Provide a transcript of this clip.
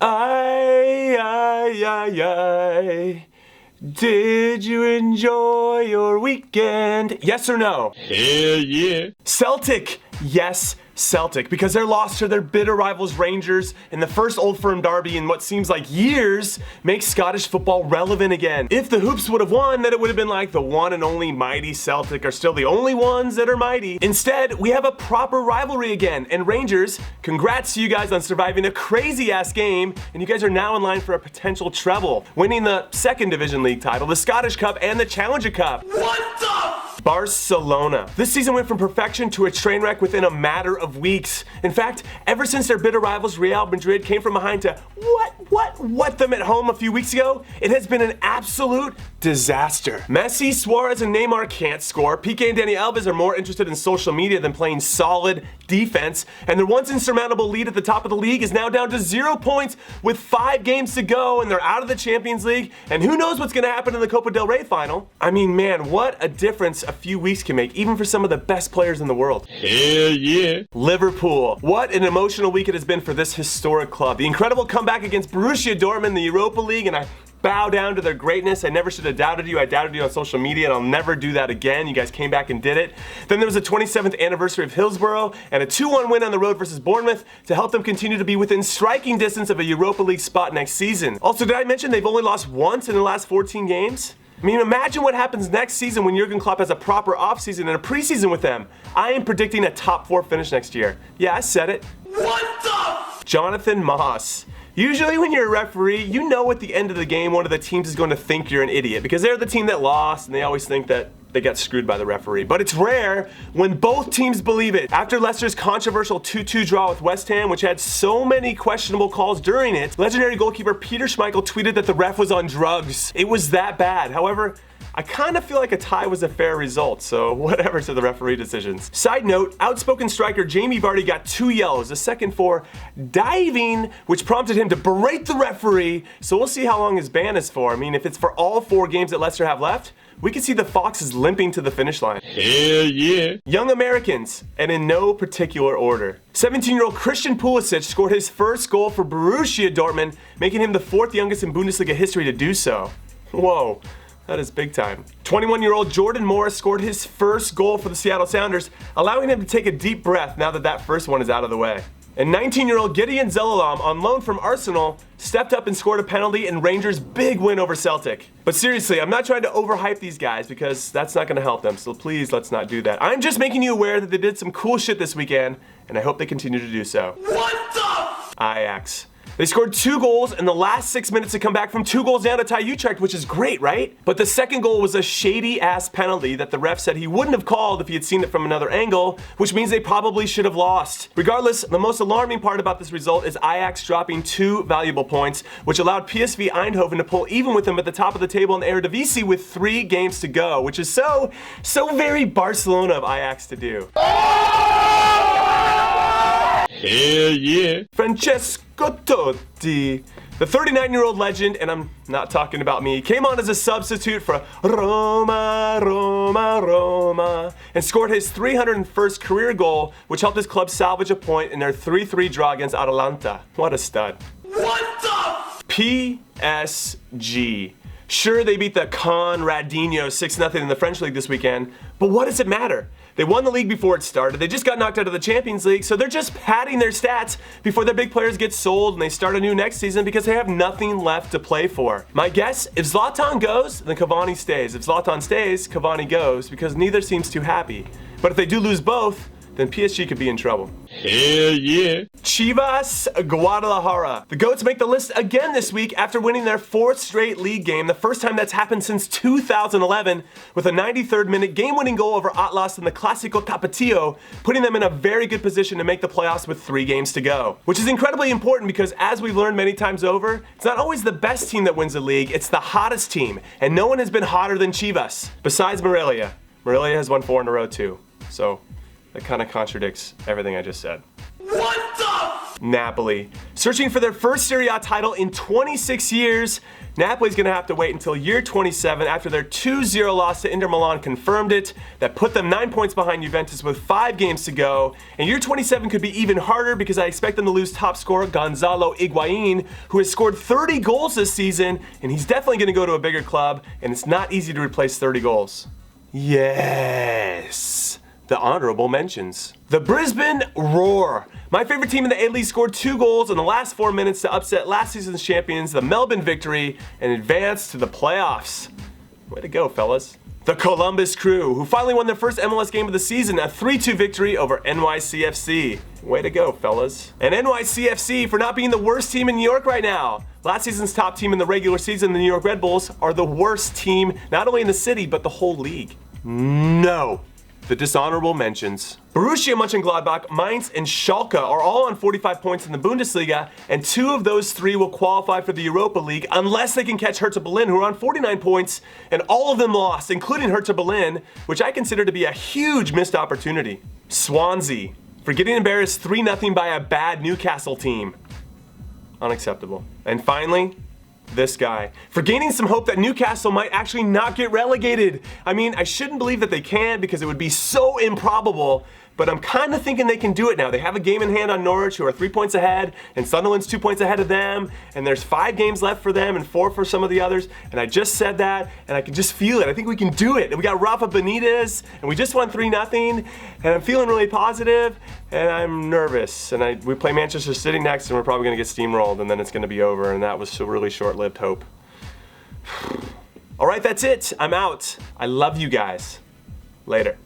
I. Did you enjoy your weekend? Yes or no? Hell yeah. Celtic. Yes, Celtic, because their loss to their bitter rivals Rangers in the first Old Firm derby in what seems like years makes Scottish football relevant again. If the Hoops would have won, then it would have been like the one and only mighty Celtic are still the only ones that are mighty. Instead, we have a proper rivalry again, and Rangers, congrats to you guys on surviving a crazy ass game, and you guys are now in line for a potential treble, winning the second Division League title, the Scottish Cup, and the Challenger Cup. What the? Barcelona. This season went from perfection to a train wreck within a matter of weeks. In fact, ever since their bitter rivals Real Madrid came from behind to what them at home a few weeks ago, it has been an absolute disaster. Messi, Suarez, and Neymar can't score. Piqué and Dani Alves are more interested in social media than playing solid defense, and their once insurmountable lead at the top of the league is now down to 0 points with 5 games to go, and they're out of the Champions League, and who knows what's gonna happen in the Copa del Rey final. I mean, man, what a difference a few weeks can make, even for some of the best players in the world. Hell yeah. Liverpool. What an emotional week it has been for this historic club. The incredible comeback against Borussia Dortmund in the Europa League, and I bow down to their greatness. I never should have doubted you. I doubted you on social media, and I'll never do that again. You guys came back and did it. Then there was the 27th anniversary of Hillsborough and a 2-1 win on the road versus Bournemouth to help them continue to be within striking distance of a Europa League spot next season. Also, did I mention they've only lost once in the last 14 games? I mean, imagine what happens next season when Jurgen Klopp has a proper offseason and a preseason with them. I am predicting a top 4 finish next year. Yeah, I said it. What the? Jonathan Moss. Usually when you're a referee, you know at the end of the game one of the teams is going to think you're an idiot because they're the team that lost and they always think that they got screwed by the referee. But it's rare when both teams believe it. After Leicester's controversial 2-2 draw with West Ham, which had so many questionable calls during it, legendary goalkeeper Peter Schmeichel tweeted that the ref was on drugs. It was that bad. However, I kind of feel like a tie was a fair result, so whatever to the referee decisions. Side note, outspoken striker Jamie Vardy got 2 yellows, a second for diving, which prompted him to berate the referee, so we'll see how long his ban is for. I mean, if it's for all 4 games that Leicester have left, we could see the Foxes limping to the finish line. Hell yeah. Young Americans, and in no particular order. 17-year-old Christian Pulisic scored his first goal for Borussia Dortmund, making him the 4th youngest in Bundesliga history to do so. Whoa. That is big time. 21-year-old Jordan Morris scored his first goal for the Seattle Sounders, allowing him to take a deep breath now that first one is out of the way. And 19-year-old Gideon Zelalem, on loan from Arsenal, stepped up and scored a penalty in Rangers' big win over Celtic. But seriously, I'm not trying to overhype these guys because that's not going to help them, so please let's not do that. I'm just making you aware that they did some cool shit this weekend, and I hope they continue to do so. What the? Ajax. They scored 2 goals in the last 6 minutes to come back from 2 goals down to tie Utrecht, which is great, right? But the second goal was a shady-ass penalty that the ref said he wouldn't have called if he had seen it from another angle, which means they probably should have lost. Regardless, the most alarming part about this result is Ajax dropping 2 valuable points, which allowed PSV Eindhoven to pull even with them at the top of the table in the Eredivisie with 3 games to go, which is so very Barcelona of Ajax to do. Hell yeah. Francesco Totti. The 39-year-old legend, and I'm not talking about me, came on as a substitute for Roma, and scored his 301st career goal, which helped his club salvage a point in their 3-3 draw against Atalanta. What a stud. What the? PSG. Sure, they beat the Conradinho 6-0 in the French league this weekend, but what does it matter? They won the league before it started, they just got knocked out of the Champions League, so they're just padding their stats before their big players get sold and they start anew next season because they have nothing left to play for. My guess, if Zlatan goes, then Cavani stays. If Zlatan stays, Cavani goes, because neither seems too happy. But if they do lose both, then PSG could be in trouble. Hell yeah. Chivas Guadalajara. The Goats make the list again this week after winning their 4th straight league game, the first time that's happened since 2011, with a 93rd minute game-winning goal over Atlas in the Clásico Tapatío, putting them in a very good position to make the playoffs with 3 games to go. Which is incredibly important because, as we've learned many times over, it's not always the best team that wins the league, it's the hottest team, and no one has been hotter than Chivas, besides Morelia. Morelia has won 4 in a row too, so that kind of contradicts everything I just said. What the? Napoli. Searching for their first Serie A title in 26 years, Napoli's going to have to wait until year 27 after their 2-0 loss to Inter Milan confirmed it. That put them 9 points behind Juventus with 5 games to go. And year 27 could be even harder because I expect them to lose top scorer Gonzalo Higuain, who has scored 30 goals this season, and he's definitely going to go to a bigger club, and it's not easy to replace 30 goals. Yes! The honorable mentions. The Brisbane Roar. My favorite team in the A-League scored 2 goals in the last 4 minutes to upset last season's champions, the Melbourne Victory, and advance to the playoffs. Way to go, fellas. The Columbus Crew, who finally won their first MLS game of the season, a 3-2 victory over NYCFC. Way to go, fellas. And NYCFC for not being the worst team in New York right now. Last season's top team in the regular season, the New York Red Bulls, are the worst team, not only in the city, but the whole league. No. The dishonorable mentions. Borussia Mönchengladbach, Mainz, and Schalke are all on 45 points in the Bundesliga, and 2 of those 3 will qualify for the Europa League unless they can catch Hertha Berlin, who are on 49 points, and all of them lost, including Hertha Berlin, which I consider to be a huge missed opportunity. Swansea, for getting embarrassed 3-0 by a bad Newcastle team. Unacceptable. And finally, this guy, for gaining some hope that Newcastle might actually not get relegated. I mean, I shouldn't believe that they can because it would be so improbable, but I'm kind of thinking they can do it now. They have a game in hand on Norwich, who are 3 points ahead, and Sunderland's 2 points ahead of them, and there's 5 games left for them and 4 for some of the others, and I just said that, and I can just feel it. I think we can do it. And we got Rafa Benitez, and we just won 3-0, and I'm feeling really positive, and I'm nervous. And we play Manchester City next, and we're probably going to get steamrolled, and then it's going to be over, and that was a really short-lived hope. All right, that's it. I'm out. I love you guys. Later.